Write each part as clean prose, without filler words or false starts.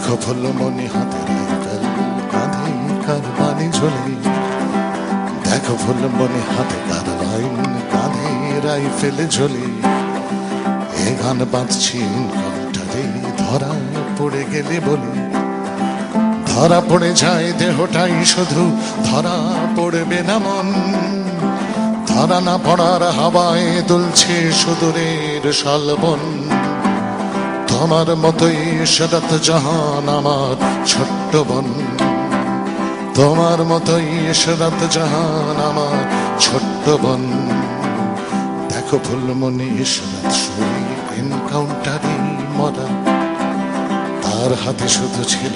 দেখো ফুলমণি হাতে রাইফেল, কাঁধে কারবানি ঝোলে। দেখো ফুলমণি হাতে কারবাইন, কাঁধে রাইফেল ঝোলে। এ গান বাঁধছি কণ্ঠে, ধরা পড়ে গেলে বলে। ধরা পড়ে যায় দেহটাই শুধু, ধরা পড়বে না মন। ধরা না পড়ার হাওয়ায় দুলছে সুদূরের শালবন। তোমার মতোই ইশরাত জাহান আমার ছোট্ট বোন। তোমার মতোই ইশরাত জাহান আমার ছোট্ট বোন। দেখো ফুলমণি ইশরাত শুয়ে এনকাউন্টারে মরা। তার হাতে শুধু ছিল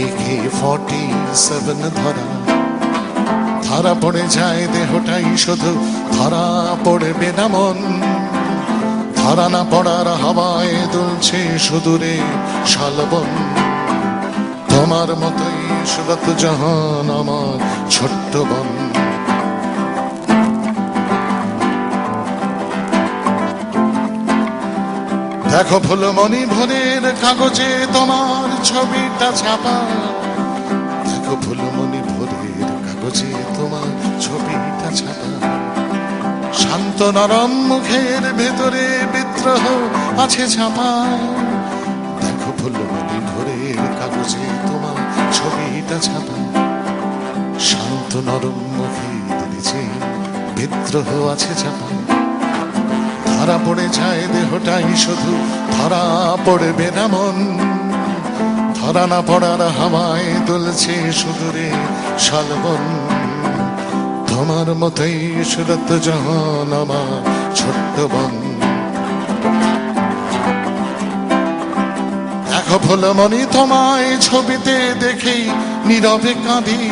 AK-47 ধরা। ধরা পড়ে যায় দেহটাই শুধু, ধরা পড়বে না মন। ধরা না পড়ার হাওয়ায় দুলছে সুদূরে শালবন। তোমার মতোই ইশরাত জাহান আমার ছোট্ট বোন। দেখো ফুলমণি ভোরের কাগজে তোমার ছবিটা ছাপা। দেখো ফুলমণি ভোরের কাগজে তোমার ছবিটা ছাপা। শান্ত নরম মুখের ভেতরে বিদ্রোহ আছে ছাপা। দেখো ফুলমণি ভোরের কাগজে তোমার ছবিটা ছাপা। শান্ত নরম মুখের নিচে বিদ্রোহ আছে ছাপা। ধরা পড়ে যায় দেহটাই শুধু, ধরা পড়বে না মন। ধরা না পড়ার হাওয়ায় দুলছে সুদূরে শালবন। তোমার মতোই ইশরাত জাহান আমার ছোট্ট বোন। দেখো ফুলমণি তোমায় ছবিতে দেখেই নীরবে কাঁদি।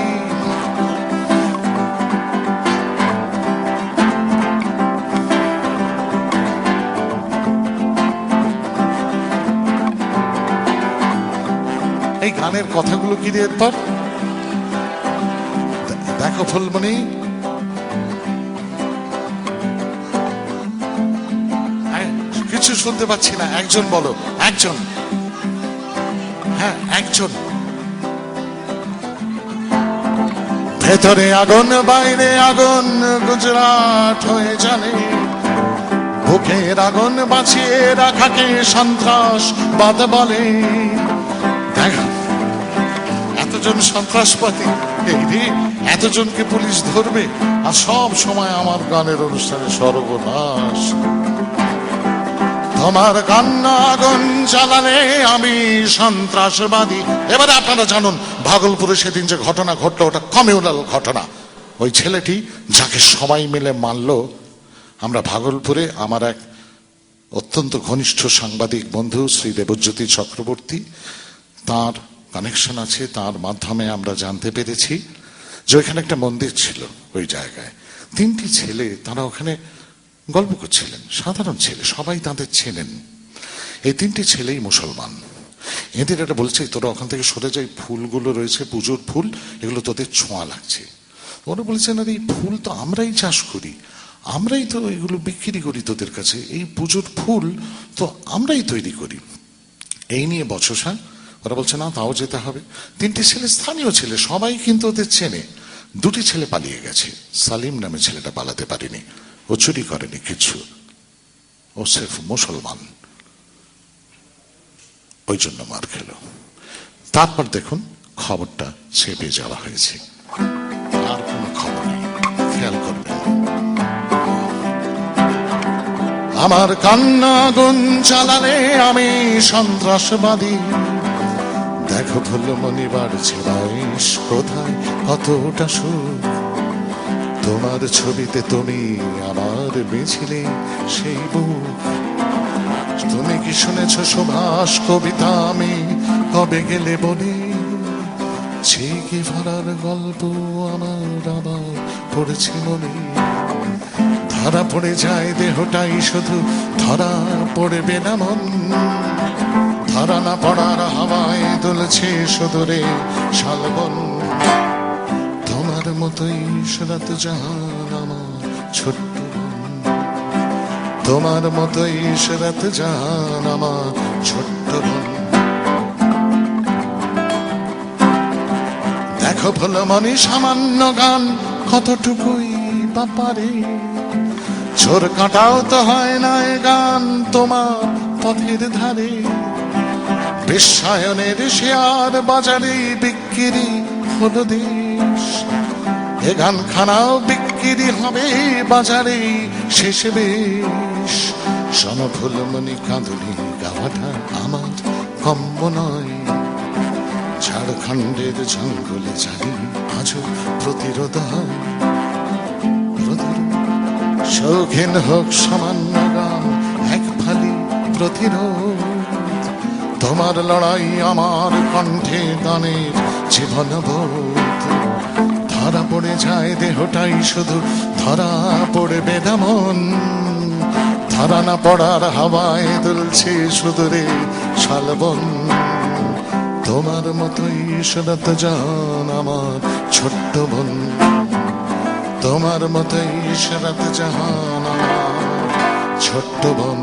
এই গানের কথাগুলো কি রে এরপর? দেখো ফুলমণি, কিছু শুনতে পাচ্ছি না, একজন বলো, একজন। হ্যাঁ, একজন। ভেতরে আগুন বাইরে আগুন, গুজরাট হয়ে জানে। বুকের আগুন বাঁচিয়ে রাখাকে সন্ত্রাসবাদ বলে। এতজন সন্ত্রাসবাদী, এই রে, এতজনকে পুলিশ ধরবে, আর সব সময় আমার গানের অনুষ্ঠানে সর্বনাশ। তোমার কান্না আগুন জ্বালালে আমি সন্ত্রাসবাদী। এবারে আপনারা জানুন, ভাগলপুরে সেদিন যে ঘটনা ঘটলো, ওটা কমিউনাল ঘটনা। ওই ছেলেটি যাকে সবাই মিলে মারল, আমরা ভাগলপুরে, আমার এক অত্যন্ত ঘনিষ্ঠ সাংবাদিক বন্ধু শ্রী দেবজ্যোতি চক্রবর্তী, তার কানেকশন আছে, তার মাধ্যমে আমরা জানতে পেরেছি যে ওইখানে একটা মন্দির ছিল। ওই জায়গায় তিনটি ছেলে, তারা ওখানে গল্প করছিলেন, সাধারণ ছেলে, সবাই তাদের চেনেন। এই তিনটি ছেলেই মুসলমান। এদের এটা বলছে, তোরা ওখান থেকে সরে যাই, ফুলগুলো রয়েছে পুজোর ফুল, এগুলো তোদের ছোঁয়া লাগছে। ওরা বলছেন, আর এই ফুল তো আমরাই চাষ করি, আমরাই তো এগুলো বিক্রি করি তোদের কাছে, এই পুজোর ফুল তো আমরাই তৈরি করি। এই নিয়ে বচসা। ওরা বলছে, না, তাও যেতে হবে। তিনটি ছেলে স্থানীয় ছেলে, সবাই কিন্তু ওদের চেনে। দুটি ছেলে পালিয়ে গেছে। সালিম নামে ছেলেটা পালাতে পারেনি, ও চুরি করেনি কিছু, ও সির্ফ মুসলমান, ওই জন্য মার খেল। তারপর দেখুন খবরটা চেপে যাওয়া হয়েছে, আর কোনো খবর নেই, খেয়াল করবেন। আমার কান্না আগুন জ্বালালে আমি সন্ত্রাসবাদী। দেখো ফুলমণি বাড়ছে বয়স, কোথায় কতটা সুখ। তোমার ছবিতে তুমি আমার বেছিলে সেই বুক। তুমি কি শুনেছ সুভাষ কবিতা আমি কবে গেলে বলি। ছেকে ভরার গল্প আমার আবার পড়েছে মনে। ধরা পড়ে যায় দেহটাই শুধু, ধরা পড়বে না মন। ধরা না পড়ার হাওয়ায় দুলছে সুদূরে শালবন। তোমার মতোই ইশরাত জাহান আমার ছোট্ট বোন। তোমার মতোই ইশরাত জাহান আমার ছোট্ট বোন। ফুলমণি সামান্য গান কতটুকুই বাপারে, চোর কাটাও তো হয় না এ গান তোমার পথের ধারে, বিশ্বায়নের শেয়ার বাজারে বিক্রি হলো দেশ, এ গান খানাও বিক্রি হবে বাজারে শেষে বেশ। শোনো ফুলমণি কাঁদুনি গাওয়াটা আমার কম্ব নয়, ঝাড়খণ্ডের জঙ্গলে জানি আজও প্রতিরোধ হয়, শৌখিন হোক সামান্য গান এক ফালি প্রতিরোধ, তোমার লড়াই আমার কণ্ঠে গানের জীবন বোধ, ধরা পড়ে যায় দেহটাই শুধু ধরা পড়বে না মন, ধরা না পড়ার হাওয়ায় দুলছে শুধু রে শালবন, তোমার মতোই শরৎ জান আমার ছোট্ট বোন, তোমার মতোই শরৎ জাহান আমার ছোট্ট বোন।